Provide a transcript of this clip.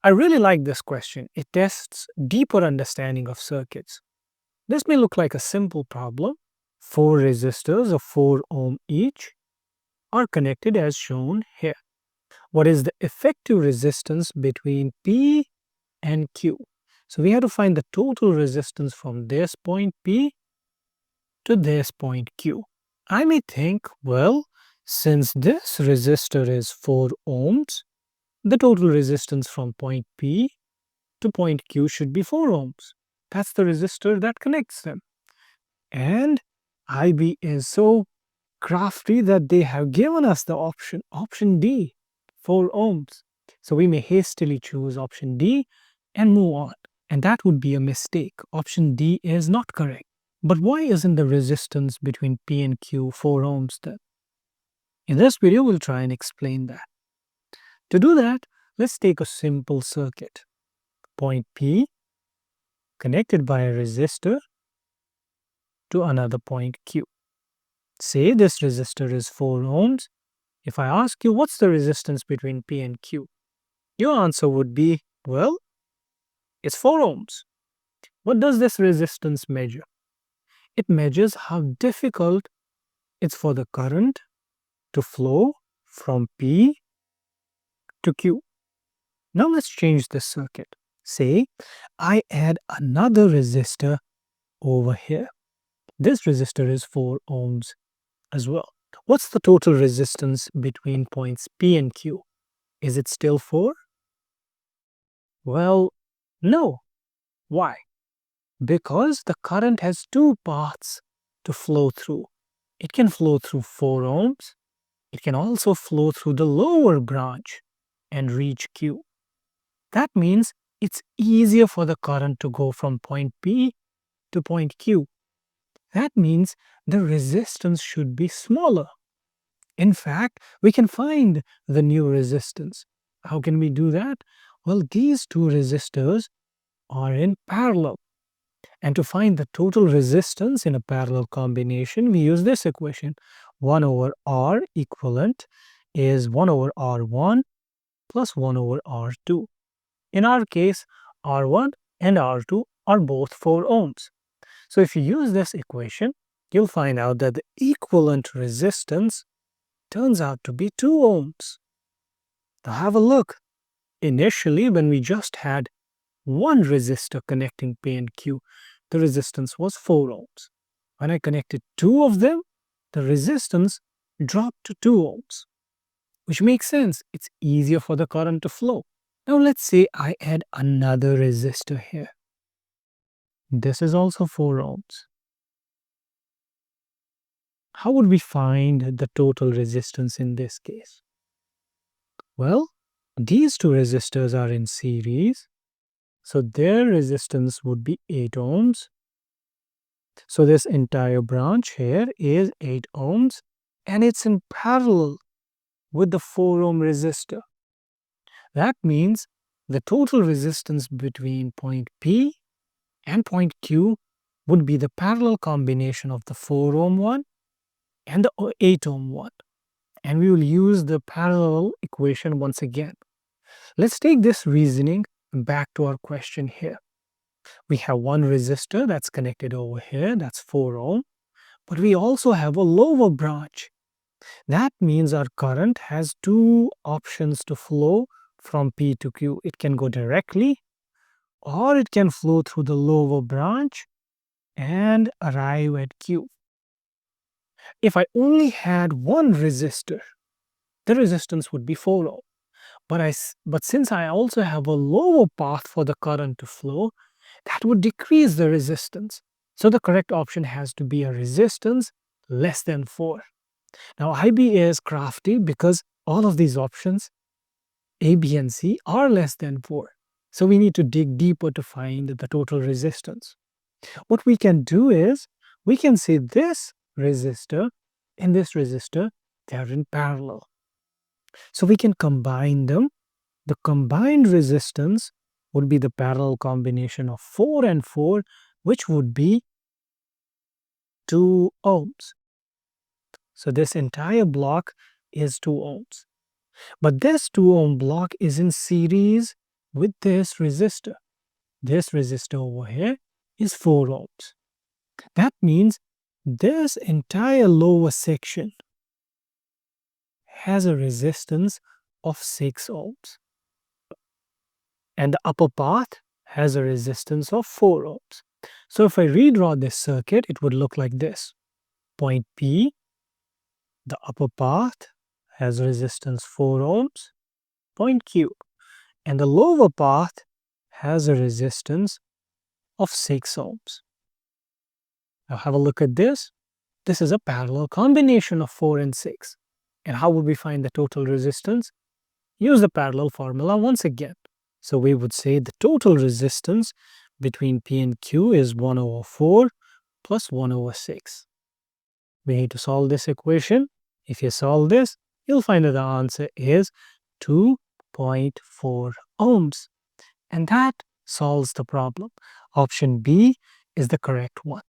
I really like this question. It tests deeper understanding of circuits. This may look like a simple problem. Four resistors of 4 ohm each are connected as shown here. What is the effective resistance between P and Q? So we have to find the total resistance from this point P to this point Q. I may think, well, since this resistor is 4 ohms, the total resistance from point P to point Q should be 4 ohms. That's the resistor that connects them. And IB is so crafty that they have given us the option D, 4 ohms. So we may hastily choose option D and move on. And that would be a mistake. Option D is not correct. But why isn't the resistance between P and Q 4 ohms then? In this video, we'll try and explain that. To do that, let's take a simple circuit. Point P connected by a resistor to another point Q. Say this resistor is 4 ohms. If I ask you what's the resistance between P and Q, your answer would be, well, it's 4 ohms. What does this resistance measure? It measures how difficult it's for the current to flow from P to Q. Now let's change this circuit. Say I add another resistor over here. This resistor is 4 ohms as well. What's the total resistance between points P and Q? Is it still 4? Well, no. Why? Because the current has two paths to flow through. It can flow through 4 ohms. It can also flow through the lower branch and reach Q. That means it's easier for the current to go from point P to point Q. That means the resistance should be smaller. In fact, we can find the new resistance. How can we do that? Well, these two resistors are in parallel. And to find the total resistance in a parallel combination, we use this equation. 1 over R equivalent is 1 over R1 plus 1 over R2. In our case, R1 and R2 are both 4 ohms. So if you use this equation, you'll find out that the equivalent resistance turns out to be 2 ohms. Now have a look. Initially, when we just had one resistor connecting P and Q, the resistance was 4 ohms. When I connected two of them, the resistance dropped to 2 ohms, which makes sense. It's easier for the current to flow. Now let's say I add another resistor here. This is also 4 ohms. How would we find the total resistance in this case? Well, these two resistors are in series, so their resistance would be 8 ohms. So this entire branch here is 8 ohms and it's in parallel with the 4 ohm resistor. That means the total resistance between point P and point Q would be the parallel combination of the 4 ohm one and the 8 ohm one. And we will use the parallel equation once again. Let's take this reasoning back to our question here. We have one resistor that's connected over here, that's 4 ohm, but we also have a lower branch. That means our current has two options to flow from P to Q. It can go directly or it can flow through the lower branch and arrive at Q. If I only had one resistor, the resistance would be 4 ohm. But since I also have a lower path for the current to flow, that would decrease the resistance. So the correct option has to be a resistance less than 4. Now IB is crafty because all of these options, A, B, and C, are less than 4. So we need to dig deeper to find the total resistance. What we can do is, we can say this resistor and this resistor, they are in parallel. So we can combine them. The combined resistance would be the parallel combination of 4 and 4, which would be 2 ohms. So this entire block is 2 ohms. But this 2 ohm block is in series with this resistor. This resistor over here is 4 ohms. That means this entire lower section has a resistance of 6 ohms. And the upper part has a resistance of 4 ohms. So if I redraw this circuit, it would look like this. Point P, the upper part has resistance 4 ohms. Point Q, and the lower part has a resistance of 6 ohms. Now have a look at this. This is a parallel combination of 4 and 6. And how would we find the total resistance? Use the parallel formula once again. So we would say the total resistance between P and Q is 1 over 4 plus 1 over 6. We need to solve this equation. If you solve this, you'll find that the answer is 2.4 ohms. And that solves the problem. Option B is the correct one.